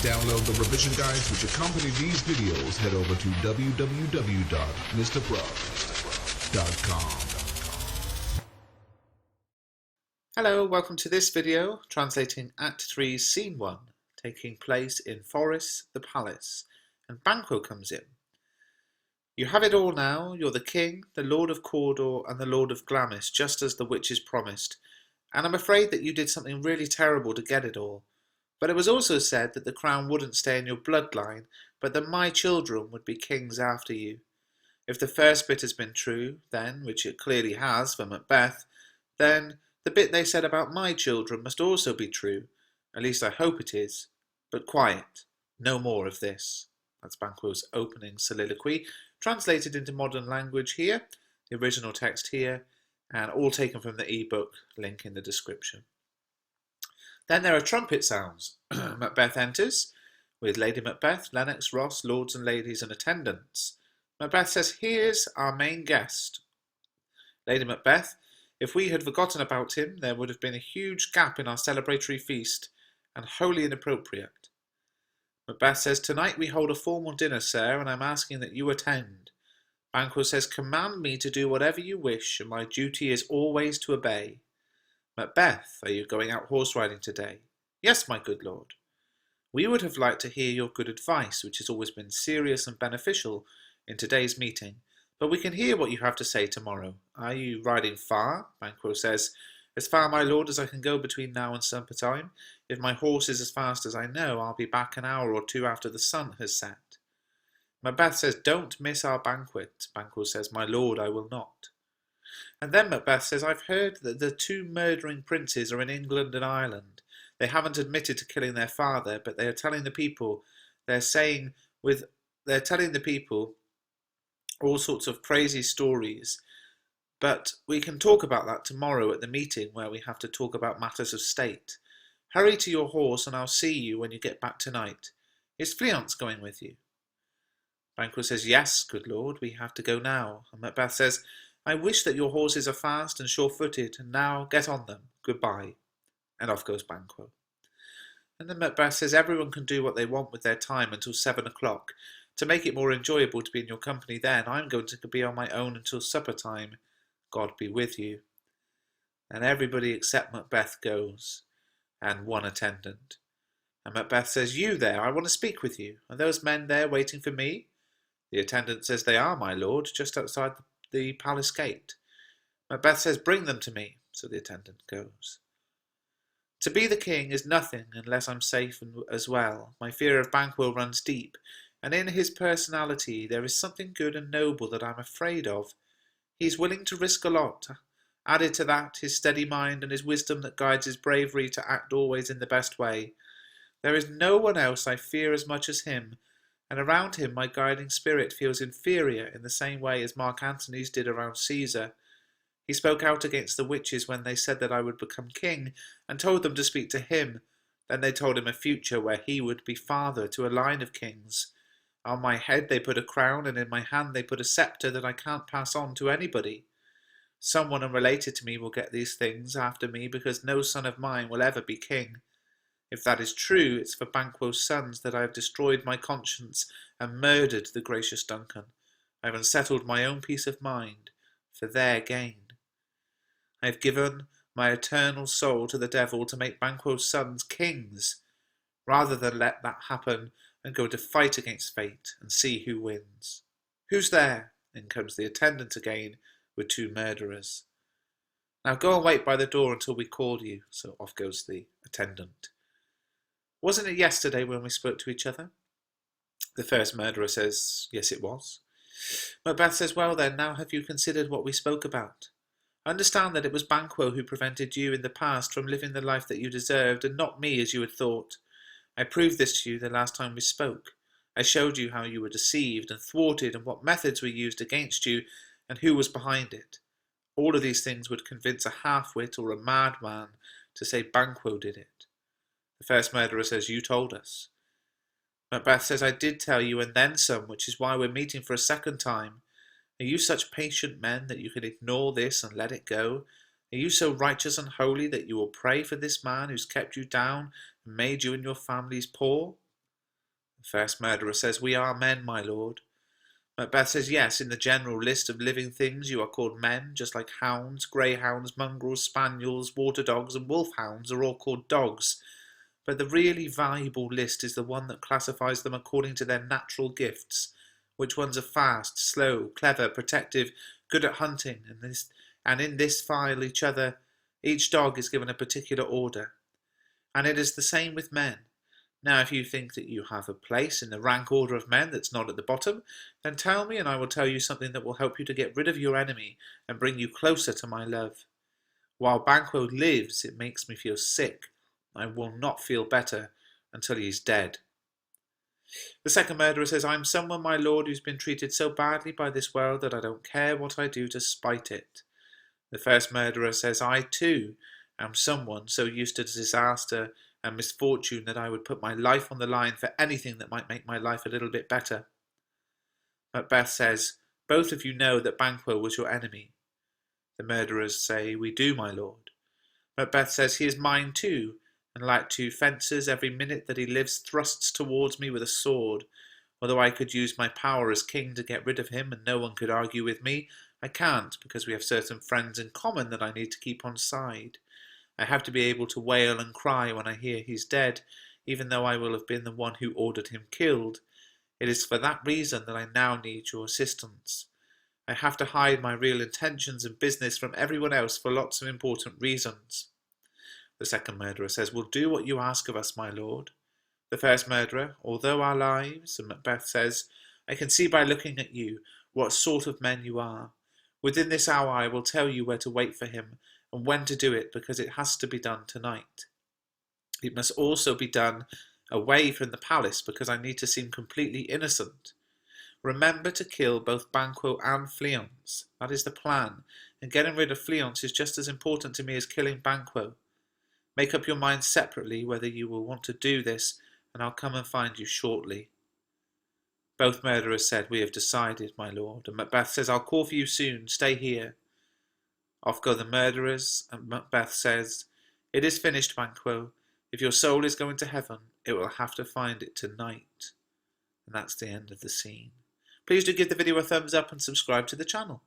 download the revision guides which accompany these videos, head over to www.mrbruff.com. Hello, welcome to this video, translating Act 3, Scene 1, taking place in Forres, the palace, and Banquo comes in. You have it all now, you're the king, the lord of Cawdor, and the lord of Glamis, just as the witches promised, and I'm afraid that you did something really terrible to get it all. But it was also said that the crown wouldn't stay in your bloodline, but that my children would be kings after you. If the first bit has been true, then, which it clearly has for Macbeth, then the bit they said about my children must also be true. At least I hope it is. But quiet. No more of this. That's Banquo's opening soliloquy, translated into modern language here, the original text here, and all taken from the ebook, link in the description. Then there are trumpet sounds. Macbeth enters, with Lady Macbeth, Lennox, Ross, lords and ladies and attendants. Macbeth says, "Here's our main guest." Lady Macbeth, "If we had forgotten about him, there would have been a huge gap in our celebratory feast, and wholly inappropriate." Macbeth says, "Tonight we hold a formal dinner, sir, and I'm asking that you attend." Banquo says, "Command me to do whatever you wish, and my duty is always to obey." Macbeth, "Are you going out horse riding today?" "Yes, my good lord." "We would have liked to hear your good advice, which has always been serious and beneficial, in today's meeting, but we can hear what you have to say tomorrow. Are you riding far?" Banquo says, "As far, my lord, as I can go between now and supper time. If my horse is as fast as I know, I'll be back an hour or two after the sun has set." Macbeth says, "Don't miss our banquet." Banquo says, "My lord, I will not." And then Macbeth says, "I've heard that the two murdering princes are in England and Ireland. They haven't admitted to killing their father, but they are telling the people, they're telling the people all sorts of crazy stories. But we can talk about that tomorrow at the meeting where we have to talk about matters of state. Hurry to your horse and I'll see you when you get back tonight. Is Fleance going with you?" Banquo says, "Yes, good lord, we have to go now." And Macbeth says, "I wish that your horses are fast and sure-footed, and now get on them. Goodbye." And off goes Banquo. And then Macbeth says, "Everyone can do what they want with their time until 7 o'clock. To make it more enjoyable to be in your company then, I'm going to be on my own until supper time. God be with you." And everybody except Macbeth goes, and one attendant. And Macbeth says, "You there, I want to speak with you. Are those men there waiting for me?" The attendant says, "They are, my lord, just outside the palace gate." Macbeth says, "Bring them to me." So the attendant goes. To be the king is nothing unless I'm safe as well. My fear of Banquo runs deep, and in his personality there is something good and noble that I'm afraid of. He's willing to risk a lot. Added to that, his steady mind and his wisdom that guides his bravery to act always in the best way. There is no one else I fear as much as him, and around him my guiding spirit feels inferior in the same way as Mark Antony's did around Caesar. He spoke out against the witches when they said that I would become king, and told them to speak to him. Then they told him a future where he would be father to a line of kings. On my head they put a crown, and in my hand they put a sceptre that I can't pass on to anybody. Someone unrelated to me will get these things after me, because no son of mine will ever be king. If that is true, it's for Banquo's sons that I have destroyed my conscience and murdered the gracious Duncan. I have unsettled my own peace of mind for their gain. I have given my eternal soul to the devil to make Banquo's sons kings, rather than let that happen and go to fight against fate and see who wins. Who's there? In comes the attendant again with two murderers. Now go and wait by the door until we call you. So off goes the attendant. Wasn't it yesterday when we spoke to each other? The first murderer says, yes, it was. Macbeth says, well then, now have you considered what we spoke about? Understand that it was Banquo who prevented you in the past from living the life that you deserved, and not me as you had thought. I proved this to you the last time we spoke. I showed you how you were deceived and thwarted, and what methods were used against you, and who was behind it. All of these things would convince a half-wit or a madman to say Banquo did it. The first murderer says, you told us. Macbeth says, I did tell you, and then some, which is why we're meeting for a second time. Are you such patient men that you can ignore this and let it go? Are you so righteous and holy that you will pray for this man who's kept you down and made you and your families poor? The first murderer says, "We are men, my lord." Macbeth says, "Yes, in the general list of living things you are called men, just like hounds, greyhounds, mongrels, spaniels, water dogs, and wolfhounds are all called dogs. But the really valuable list is the one that classifies them according to their natural gifts. Which ones are fast, slow, clever, protective, good at hunting, and in this file each dog is given a particular order. And it is the same with men. Now, if you think that you have a place in the rank order of men that's not at the bottom, then tell me and I will tell you something that will help you to get rid of your enemy and bring you closer to my love. While Banquo lives, it makes me feel sick. I will not feel better until he is dead." The second murderer says, "I am someone, my lord, who's been treated so badly by this world that I don't care what I do to spite it." The first murderer says, "I too am someone so used to disaster and misfortune that I would put my life on the line for anything that might make my life a little bit better." Macbeth says, "Both of you know that Banquo was your enemy." The murderers say, "We do, my lord." Macbeth says, "He is mine too, and like two fencers, every minute that he lives thrusts towards me with a sword. Although I could use my power as king to get rid of him and no one could argue with me, I can't because we have certain friends in common that I need to keep on side. I have to be able to wail and cry when I hear he's dead, even though I will have been the one who ordered him killed. It is for that reason that I now need your assistance. I have to hide my real intentions and business from everyone else for lots of important reasons." The second murderer says, "We'll do what you ask of us, my lord." The first murderer, "Although our lives," and Macbeth says, "I can see by looking at you what sort of men you are. Within this hour I will tell you where to wait for him and when to do it, because it has to be done tonight. It must also be done away from the palace, because I need to seem completely innocent. Remember to kill both Banquo and Fleance. That is the plan, and getting rid of Fleance is just as important to me as killing Banquo. Make up your mind separately whether you will want to do this, and I'll come and find you shortly." Both murderers said, "We have decided, my lord," and Macbeth says, "I'll call for you soon. Stay here." Off go the murderers, and Macbeth says, "It is finished, Banquo. If your soul is going to heaven, it will have to find it tonight." And that's the end of the scene. Please do give the video a thumbs up and subscribe to the channel.